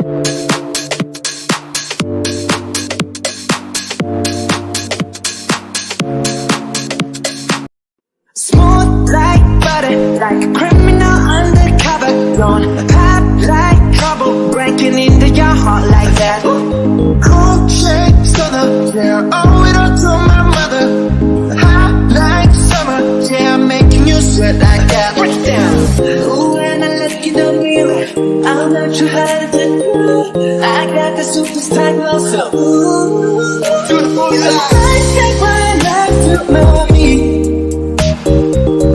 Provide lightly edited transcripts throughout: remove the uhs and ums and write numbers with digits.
Smooth like butter, like a criminal undercover. Don't pop like trouble, breaking into your heart like that. Cool shake stunner, yeah, owe it all to my mother. Hot like summer, yeah, I'm making you sweat like that. Break down. Ooh, when I look in the mirror, I'm not too hard to do. I got the superstar glow, so ooh, beautiful. It's a nice take my life to know me.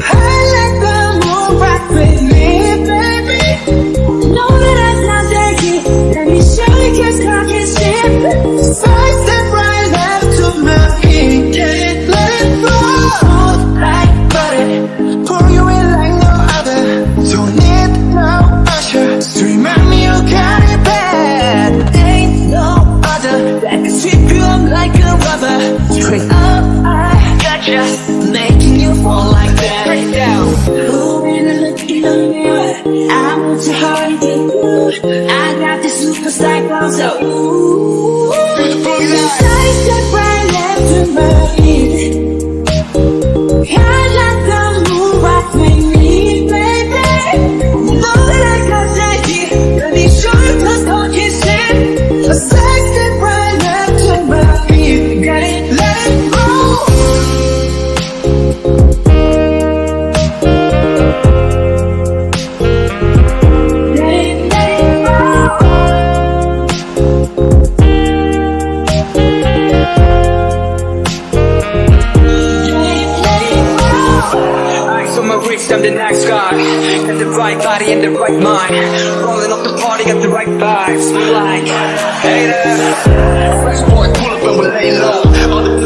I let the moon rock with me, baby. Know that I'm not taking. Let me show you kiss, cock and shit. Side step right left to my feet. Can't let it go. Smooth like butter, pour you in like no other. Don't need no usher to remind me you got it bad. Ain't no other that can sweep you up like a rubber. Straight up, I gotcha, making you fall like that. Break down. Ooh, when I look in the mirror, I want your heart to get good. I got this super cycle, so ooh, side step right left to my feet. I let the moon rock with me, baby. Know that I got that heat. Let me show you cause don't you shit. A side step right left to my feet. Got it, let it go. I'm the next guy. Got the right body and the right mind. Rolling up the party, got the right vibes. Like, hey there, fresh boy, pull up and we'll lay low. All the